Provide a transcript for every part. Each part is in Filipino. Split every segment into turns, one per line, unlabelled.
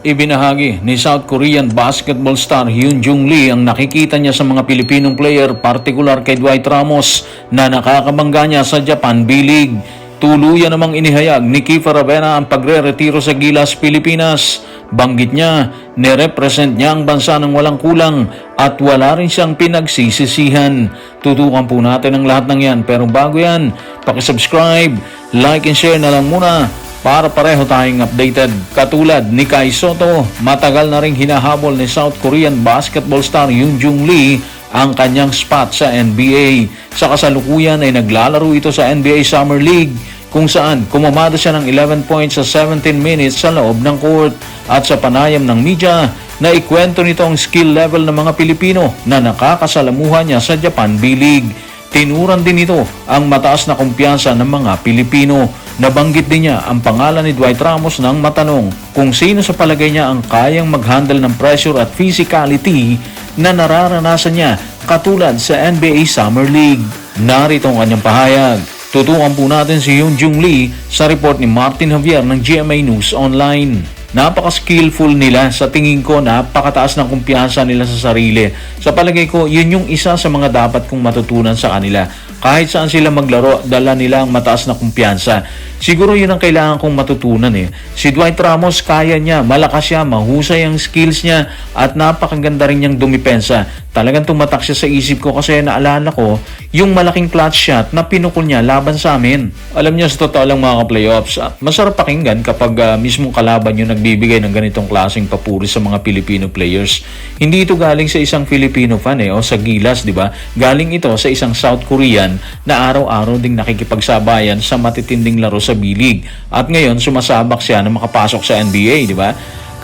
Ibinahagi ni South Korean basketball star Hyun Jung Lee ang nakikita niya sa mga Pilipinong player, partikular kay Dwight Ramos na nakakabangga niya sa Japan B-League. Tuluyan namang inihayag ni Kiefer Ravena ang pagre-retiro sa Gilas, Pilipinas. Banggit niya, nirepresent niya ang bansa ng walang kulang at wala rin siyang pinagsisisihan. Tutukan po natin ang lahat ng yan, pero bago yan, pakisubscribe, like and share na lang muna para pareho tayong updated. Katulad ni Kai Sotto, matagal na ring hinahabol ni South Korean basketball star Hyun Jung Lee ang kanyang spot sa NBA. Sa kasalukuyan ay naglalaro ito sa NBA Summer League kung saan kumamada siya ng 11 points sa 17 minutes sa loob ng court. At sa panayam ng media, na ikwento nito ang skill level ng mga Pilipino na nakakasalamuhan niya sa Japan B-League. Tinuran din ito ang mataas na kumpiyansa ng mga Pilipino. Nabanggit din niya ang pangalan ni Dwight Ramos nang matanong kung sino sa palagay niya ang kayang mag-handle ng pressure at physicality na nararanasan niya katulad sa NBA Summer League. Narito ang kanyang pahayag. Tutukan po natin si Hyun Jung Lee sa report ni Martin Javier ng GMA News Online. Napaka-skillful nila, sa tingin ko napakataas ng kumpiyansa nila sa sarili. Sa palagay ko, yun yung isa sa mga dapat kong matutunan sa kanila. Kahit saan sila maglaro, dala nila ang mataas na kumpiyansa. Siguro yun ang kailangan kong matutunan Si Dwight Ramos, kaya niya, malakas siya, mahusay ang skills niya at napakaganda rin niyang dumipensa. Talagang tumatak siya sa isip ko kasi naalala ko yung malaking clutch shot na pinukol niya laban sa amin. Alam niyo, sa totoo lang mga ka-playoffs, masarap pakinggan kapag mismong kalaban yung nagbibigay ng ganitong klaseng papuri sa mga Filipino players. Hindi ito galing sa isang Filipino fan o sa Gilas, di ba? Galing ito sa isang South Korean na araw-araw ding nakikipagsabayan sa matitinding laro sa B-League. At ngayon, sumasabak siya na makapasok sa NBA, di ba?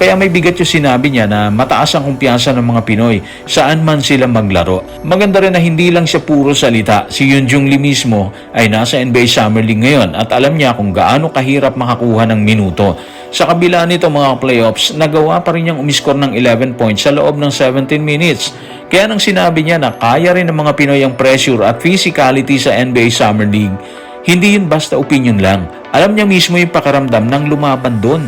Kaya may bigat yung sinabi niya na mataas ang kumpiyansa ng mga Pinoy saan man sila maglaro. Maganda rin na hindi lang siya puro salita. Si Hyun Jung Lee mismo ay nasa NBA Summer League ngayon at alam niya kung gaano kahirap makakuha ng minuto. Sa kabila nito mga playoffs, nagawa pa rin niyang umiskor ng 11 points sa loob ng 17 minutes. Kaya nang sinabi niya na kaya rin ng mga Pinoy ang pressure at physicality sa NBA Summer League, hindi yun basta opinion lang. Alam niya mismo yung pakiramdam ng lumaban doon.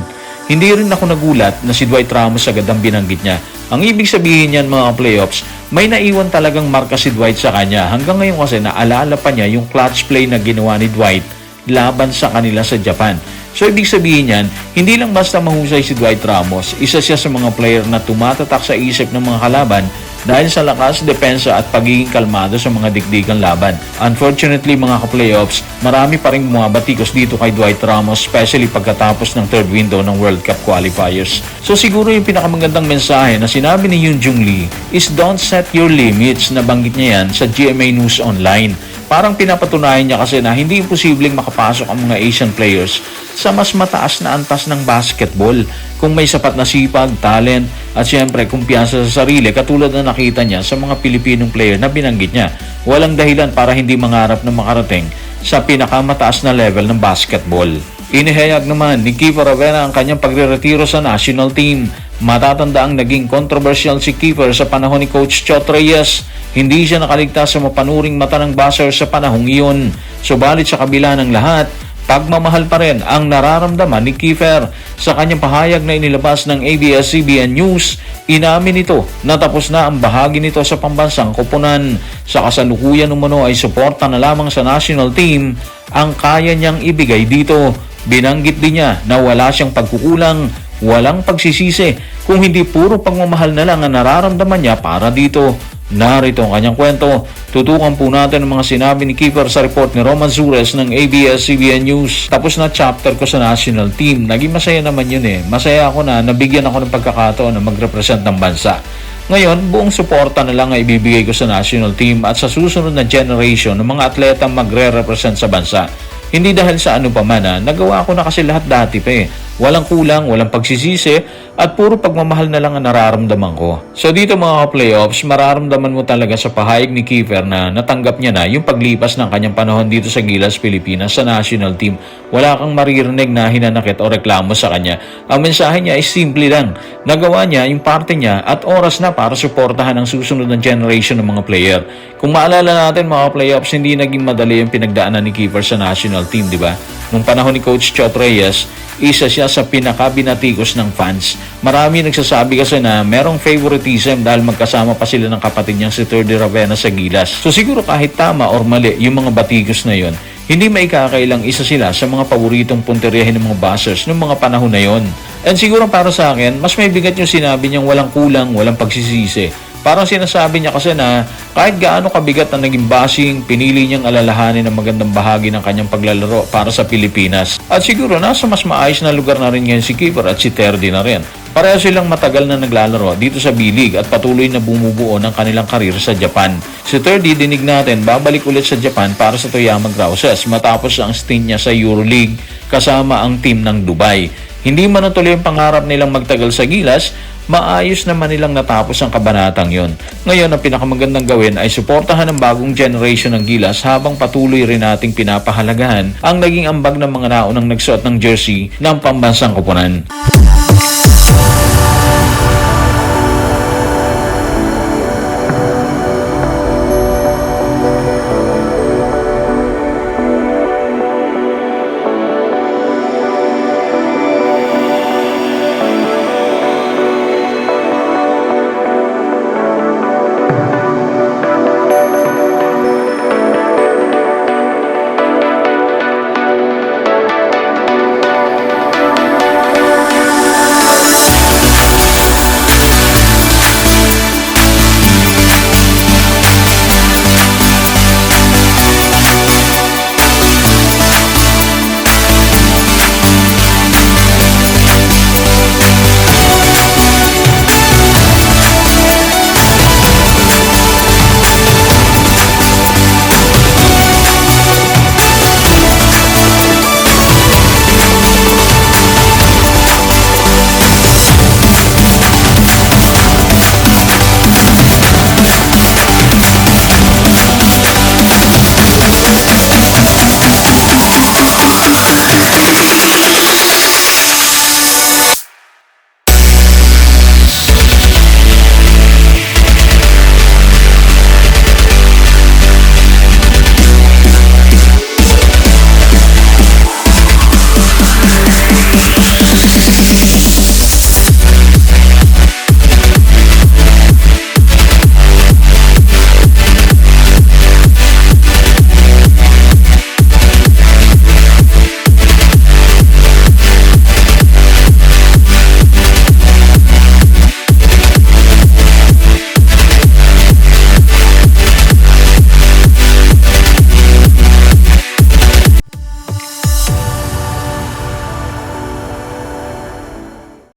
Hindi rin ako nagulat na si Dwight Ramos agad ang binanggit niya. Ang ibig sabihin niyan mga playoffs, may naiwan talagang marka si Dwight sa kanya. Hanggang ngayon kasi naalala pa niya yung clutch play na ginawa ni Dwight laban sa kanila sa Japan. So ibig sabihin niyan, hindi lang basta mahusay si Dwight Ramos, isa siya sa mga player na tumatatak sa isip ng mga kalaban dahil sa lakas, depensa at pagiging kalmado sa mga dikdigang laban. Unfortunately mga ka-playoffs, marami pa rin bumabatikos dito kay Dwight Ramos, especially pagkatapos ng third window ng World Cup qualifiers. So siguro yung pinakamagandang mensahe na sinabi ni Hyun Jung Lee is don't set your limits, na banggit niya yan sa GMA News Online. Parang pinapatunayan niya kasi na hindi imposibleng makapasok ang mga Asian players sa mas mataas na antas ng basketball kung may sapat na sipag, talent at siyempre kumpiyansa sa sarili katulad na nakita niya sa mga Pilipinong player na binanggit niya. Walang dahilan para hindi mangarap na makarating sa pinakamataas na level ng basketball. Inihayag naman ni Kiefer Ravena ang kanyang pagre-retiro sa national team. Matatanda ang naging controversial si Kiefer sa panahon ni Coach Chot Reyes. Hindi siya nakaligtas sa mapanuring mata ng buzzer sa panahong iyon. Subalit sa kabila ng lahat, pagmamahal pa rin ang nararamdaman ni Kiefer. Sa kanyang pahayag na inilabas ng ABS-CBN News, inamin nito na tapos na ang bahagi nito sa pambansang koponan. Sa kasalukuyan umano ay suporta na lamang sa national team ang kaya niyang ibigay dito. Binanggit din niya na wala siyang pagkukulang, walang pagsisisi, kung hindi puro pagmamahal na lang ang nararamdaman niya para dito. Narito ang kanyang kwento. Tutukan po natin ang mga sinabi ni Kiefer sa report ni Roman Zures ng ABS-CBN News. Tapos na chapter ko sa national team. Naging masaya naman yun Masaya ako na nabigyan ako ng pagkakataon na mag-represent ng bansa. Ngayon, buong suporta na lang ay ibibigay ko sa national team at sa susunod na generation ng mga atletang magre-represent sa bansa. Hindi dahil sa ano pa man nagawa ko na kasi lahat dati pa Walang kulang, walang pagsisisi at puro pagmamahal na lang ang nararamdaman ko. So dito mga playoffs, mararamdaman mo talaga sa pahayag ni Kiefer na natanggap niya na yung paglipas ng kanyang panahon dito sa Gilas, Pilipinas sa national team. Wala kang maririnig na hinanakit o reklamo sa kanya. Ang mensahe niya ay simple lang. Nagawa niya yung parte niya at oras na para suportahan ang susunod na generation ng mga player. Kung maalala natin mga playoffs, hindi naging madali yung pinagdaanan ni Kiefer sa national team, di ba? Nung panahon ni Coach Chot Reyes, isa siya sa pinakabinatikos ng fans. Marami nagsasabi kasi na merong favoritism dahil magkasama pa sila ng kapatid niyang si Terdy Ravena sa Gilas. So siguro kahit tama or mali yung mga batikos na yon, hindi maikakailang isa sila sa mga paboritong punteriyahin ng mga buzzers noong mga panahon na yon. And siguro para sa akin, mas may bigat yung sinabi niyang walang kulang, walang pagsisisi. Parang sinasabi niya kasi na kahit gaano kabigat na naging bashing, pinili niyang alalahanin ang magandang bahagi ng kanyang paglalaro para sa Pilipinas. At siguro nasa mas maayos na lugar na rin ngayon si Keeper at si Terdy na rin. Pareho silang matagal na naglalaro dito sa B-League at patuloy na bumubuo ng kanilang karir sa Japan. Si Terdy, dinig natin, babalik ulit sa Japan para sa Toyama Grouses matapos ang stint niya sa EuroLeague kasama ang team ng Dubai. Hindi man natuloy ang pangarap nilang magtagal sa Gilas, maayos naman nilang natapos ang kabanatang yon. Ngayon, ang pinakamagandang gawin ay suportahan ang bagong generation ng Gilas habang patuloy rin nating pinapahalagahan ang naging ambag ng mga naunang nagsuot ng jersey ng pambansang koponan.